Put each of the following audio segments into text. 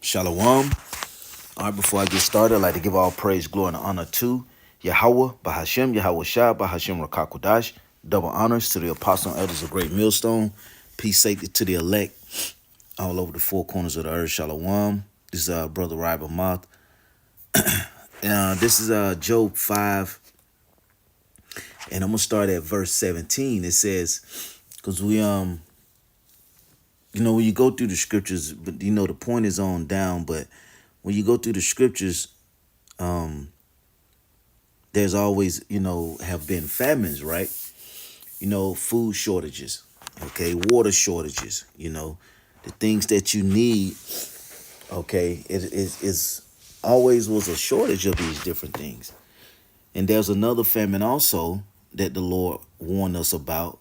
Shalom. All right, before I get started, I'd like to give all praise, glory, and honor to Yahweh, Bahashem, Yahweh Shah, Bahashem Rakakwadash. Double honors to the apostle and elders of Great Millstone. Peace, safety to the elect all over the four corners of the earth. Shalom. This is Brother Riber Moth. This is Job 5, and I'm going to start at verse 17. It says, because when you go through the scriptures, but the point is on down, but when you go through the scriptures, there's always, have been famines, right? Food shortages, okay, water shortages, the things that you need, okay, it is always was a shortage of these different things. And there's another famine also that the Lord warned us about,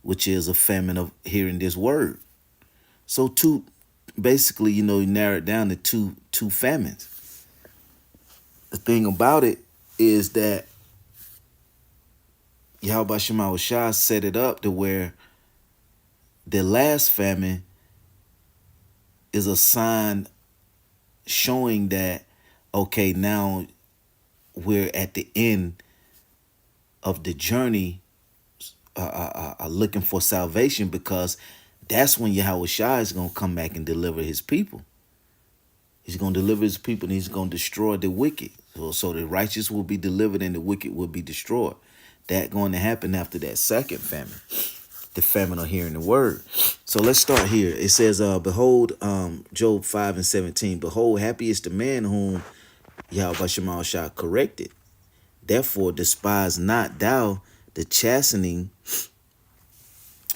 which is a famine of hearing this word. So basically, you narrow it down to two famines. The thing about it is that Yahweh Shema Shah set it up to where the last famine is a sign showing that, okay, now we're at the end of the journey looking for salvation, because that's when Yahweh Shah is going to come back and deliver his people. He's going to deliver his people and he's going to destroy the wicked. So the righteous will be delivered and the wicked will be destroyed. That going to happen after that second famine, the famine of hearing the word. So let's start here. It says, behold, Job 5 and 17, behold, happy is the man whom Yahweh Shema Shah corrected. Therefore, despise not thou the chastening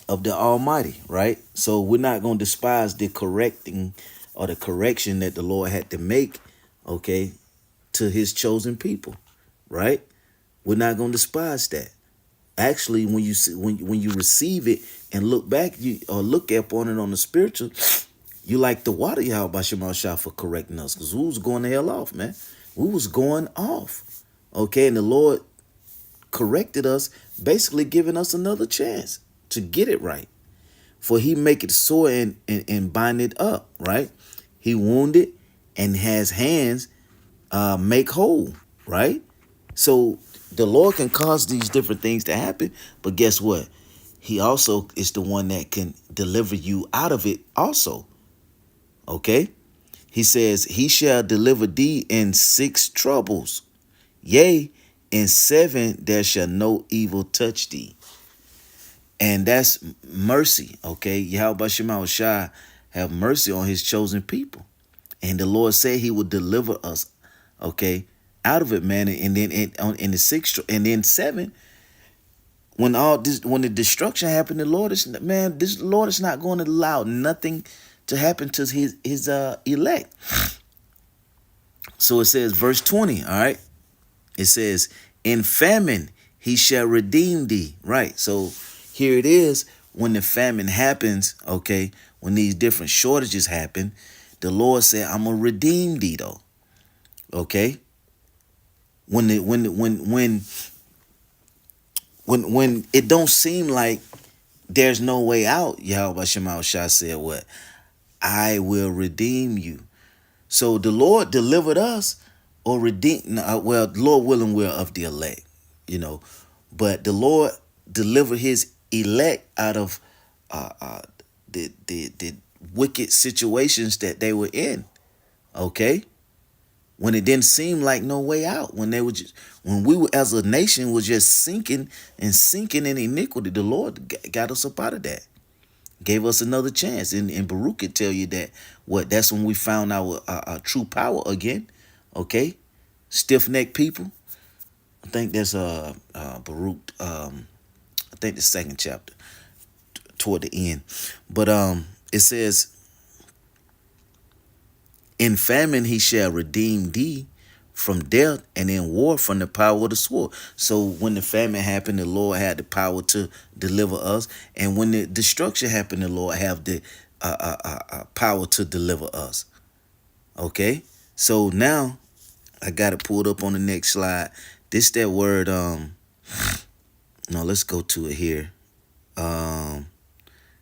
of the Almighty, right? So we're not going to despise the correcting or the correction that the Lord had to make, okay, to his chosen people, right? We're not going to despise that. Actually, when you see, when you receive it and look back, or look up on it on the spiritual, you like the water Yahweh Shema Shah for correcting us, because we was going the hell off, man. We was going off, okay, and the Lord corrected us, basically giving us another chance to get it right. For he make it sore and bind it up, right? He wounded and has hands make whole, right? So the Lord can cause these different things to happen, but guess what? He also is the one that can deliver you out of it also, okay? He says, he shall deliver thee in 6 troubles. Yea, in 7 there shall no evil touch thee. And that's mercy, okay? Yahweh Shema Shah have mercy on his chosen people. And the Lord said he would deliver us, okay, out of it, man. And then in the 6th, and then 7, when when the destruction happened, the Lord is not going to allow nothing to happen to his elect. So it says, verse 20, all right? It says, in famine he shall redeem thee, right? So here it is, when the famine happens, okay, when these different shortages happen, the Lord said, I'm gonna redeem thee though. Okay? When it don't seem like there's no way out, Yahweh Shema Shah said what? I will redeem you. So the Lord delivered us, or redeemed, well, Lord willing, we're of the elect, but the Lord delivered his elect out of the wicked situations that they were in, okay? When it didn't seem like no way out, when we were as a nation was just sinking in iniquity, the Lord got us up out of that, gave us another chance. And Baruch could tell you that that's when we found our true power again, okay? Stiff-necked people. I think that's Baruch. I think the 2nd chapter toward the end, but it says, in famine he shall redeem thee from death, and in war from the power of the sword. So when the famine happened, the Lord had the power to deliver us, and when the destruction happened, the Lord have the power to deliver us. Okay, so now I got it pulled up on the next slide. This that word. No, let's go to it here.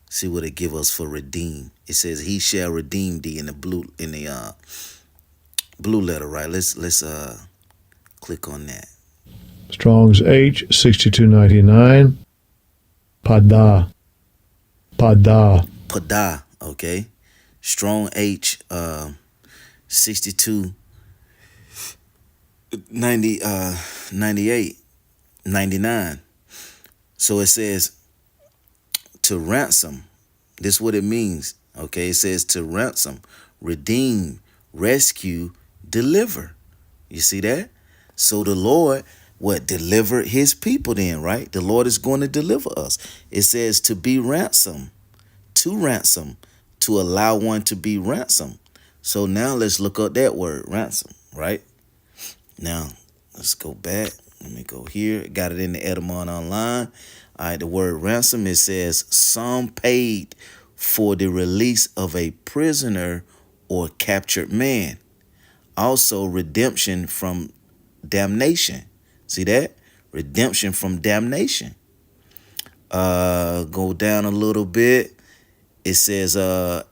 See what it give us for redeem. It says he shall redeem thee in the blue letter, right? Let's click on that. Strong's H 6299. Pada. Pada. Pada, okay. Strong H 62 90 98 99. So it says to ransom. This is what it means. Okay, it says to ransom, redeem, rescue, deliver. You see that? So the Lord, what, delivered his people then, right? The Lord is going to deliver us. It says to be ransom, to allow one to be ransom. So now let's look up that word, ransom, right? Now, let's go back. Let me go here. Got it in the Edamon Online. All right, the word ransom, it says sum paid for the release of a prisoner or captured man. Also, redemption from damnation. See that? Redemption from damnation. Go down a little bit. It says a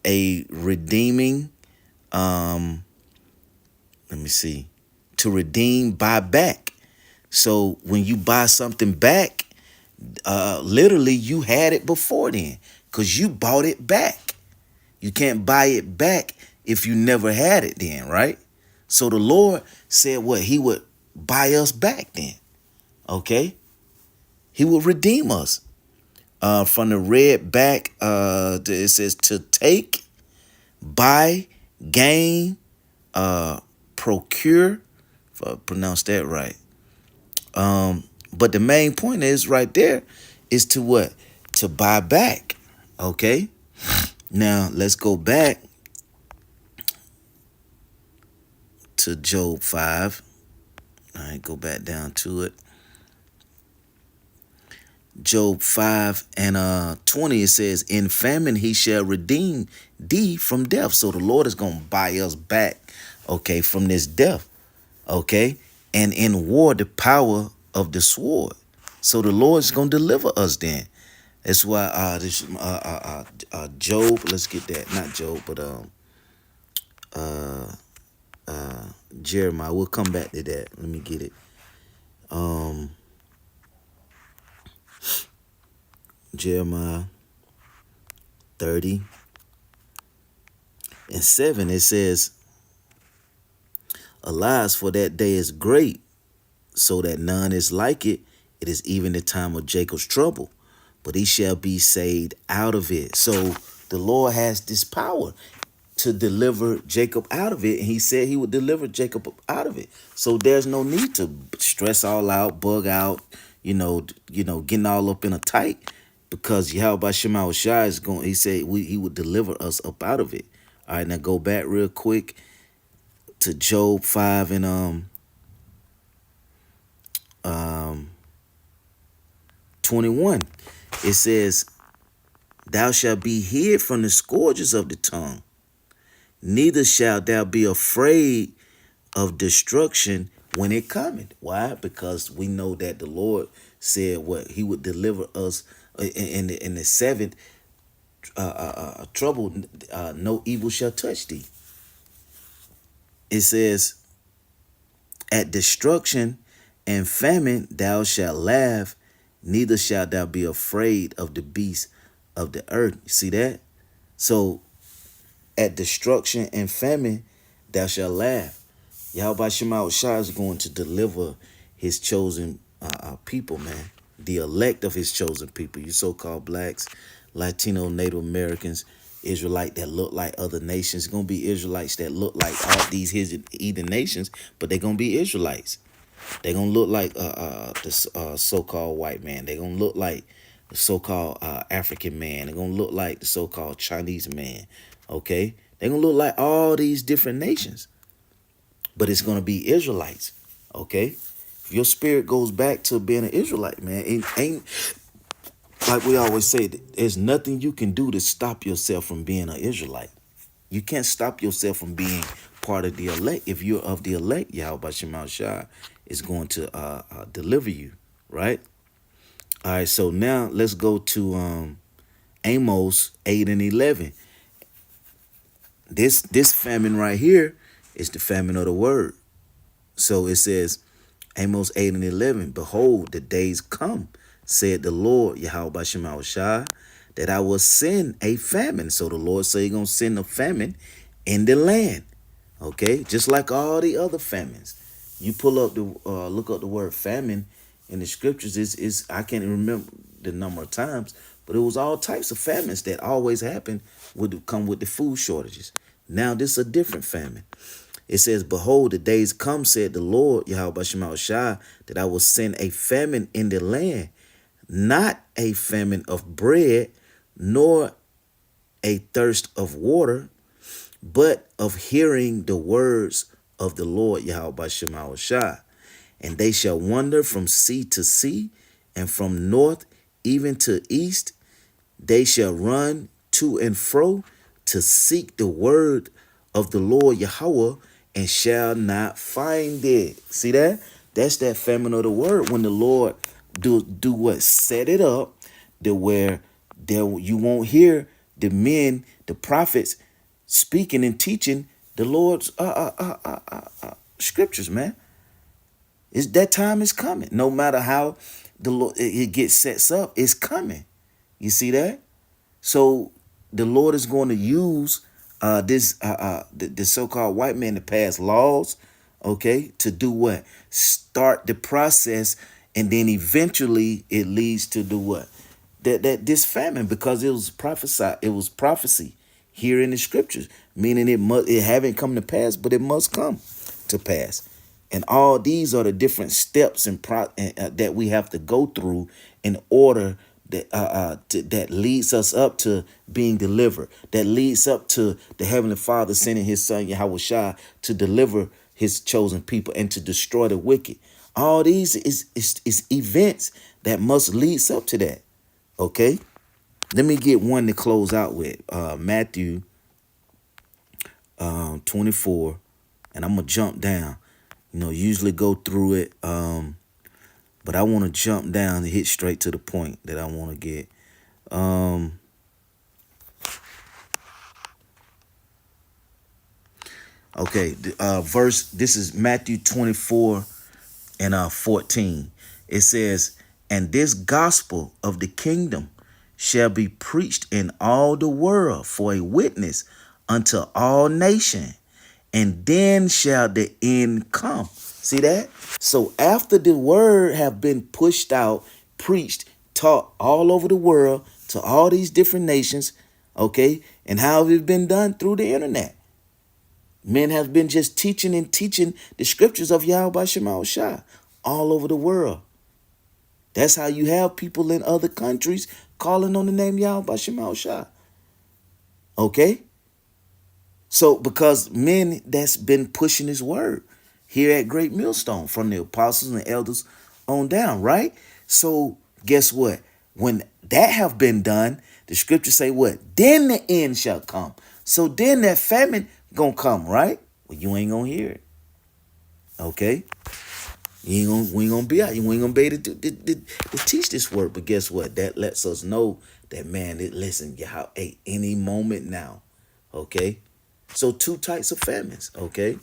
redeeming, let me see, to redeem, buy back. So when you buy something back, literally you had it before then because you bought it back. You can't buy it back if you never had it then, right? So the Lord said what? He would buy us back then, okay? He would redeem us. From the red back, it says to take, buy, gain, procure, if I pronounce that right. But the main point is right there is to what? To buy back. Okay. Now let's go back to Job 5. All right, go back down to it. Job 5 and 20, it says, in famine he shall redeem thee from death. So the Lord is going to buy us back, okay, from this death, okay? And in war, the power of the sword. So the Lord is going to deliver us then. That's why Job, let's get that, not Job, but Jeremiah. We'll come back to that. Let me get it. Jeremiah 30 and 7, it says, alas, for that day is great, so that none is like it. It is even the time of Jacob's trouble, but he shall be saved out of it. So the Lord has this power to deliver Jacob out of it, and he said he would deliver Jacob out of it. So there's no need to stress all out, bug out, getting all up in a tight, because Yahweh Shema Shai is going. He said he would deliver us up out of it. All right, now go back real quick to Job 5 and 21. It says, thou shalt be hid from the scourges of the tongue, neither shalt thou be afraid of destruction when it cometh. Why? Because we know that the Lord said what? He would deliver us in the seventh trouble. No evil shall touch thee. It says, at destruction and famine thou shalt laugh, neither shalt thou be afraid of the beasts of the earth. You see that? So at destruction and famine thou shalt laugh. Yahweh Shema Shai is going to deliver his chosen people, man. The elect of his chosen people. You so-called blacks, Latino, Native Americans, Israelite that look like other nations. It's going to be Israelites that look like all these heathen nations, but they're going to be Israelites. They're going to look like the so-called white man. They're going to look like the so-called African man. They're going to look like the so-called Chinese man. Okay? They're going to look like all these different nations. But it's going to be Israelites. Okay? If your spirit goes back to being an Israelite, man, it ain't, like we always say, there's nothing you can do to stop yourself from being an Israelite. You can't stop yourself from being part of the elect. If you're of the elect, Yahweh Shema Shai is going to deliver you, right? All right, so now let's go to Amos 8 and 11. This famine right here is the famine of the word. So it says, Amos 8 and 11, behold, the days come, said the Lord, Yahweh Bashim Shai, that I will send a famine. So the Lord said he's going to send a famine in the land. Okay, just like all the other famines. You pull up the look up the word famine in the scriptures. Is I can't remember the number of times, but it was all types of famines that always happen would come with the food shortages. Now this is a different famine. It says, behold, the days come, said the Lord, Yahweh Shema Shai, that I will send a famine in the land, not a famine of bread, nor a thirst of water, but of hearing the words of the Lord Yahweh Shema Shai. And they shall wander from sea to sea, and from north even to east. They shall run to and fro to seek the word of the Lord Yahweh, and shall not find it. See that? That's that famine of the word. When the Lord do what? Set it up to where there you won't hear the men, the prophets, speaking and teaching the Lord's scriptures, man. It's that time is coming. No matter how the Lord it gets sets up, it's coming. You see that? So the Lord is going to use the so-called white man to pass laws, okay, to do what? Start the process, and then eventually it leads to do what? That this famine, because it was prophesied, it was prophecy here in the scriptures, meaning it haven't come to pass, but it must come to pass. And all these are the different steps that we have to go through in order that leads us up to being delivered, that leads up to the Heavenly Father sending his son Yahweh Shai to deliver his chosen people and to destroy the wicked. All these is events that must lead up to that. Okay, let me get one to close out with Matthew 24, and I'm gonna jump down. Usually go through it, but I want to jump down and hit straight to the point that I want to get. Okay, verse. This is Matthew 24 and 14. It says, "And this gospel of the kingdom shall be preached in all the world for a witness unto all nations, and then shall the end come." See that? So after the word have been pushed out, preached, taught all over the world to all these different nations, okay, and how have it been done? Through the internet. Men have been just teaching and teaching the scriptures of Yahweh Shema Shai all over the world. That's how you have people in other countries calling on the name Yahweh Shema Shai. Okay? So because men that's been pushing his word here at Great Millstone from the apostles and elders on down, right? So guess what? When that have been done, the scriptures say what? Then the end shall come. So then that famine gonna come, right? Well, you ain't gonna hear it. Okay? We ain't gonna be out. You ain't gonna be able to teach this word. But guess what? That lets us know that, man, listen, how any moment now. Okay? So two types of famines, okay?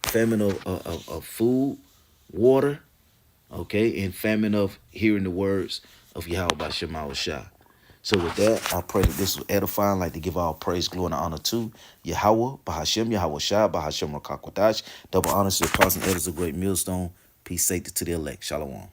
Famine of food, water, okay? And famine of hearing the words of Yahweh Shema Shai. So with that, I pray that this was edifying. I'd like to give all praise, glory, and honor to Yahweh, Bahashem, Yahweh Shai, Bahashem Rakakwadash. Double honors to the apostles and elders of Great Millstone. Peace, safety to the elect. Shalom.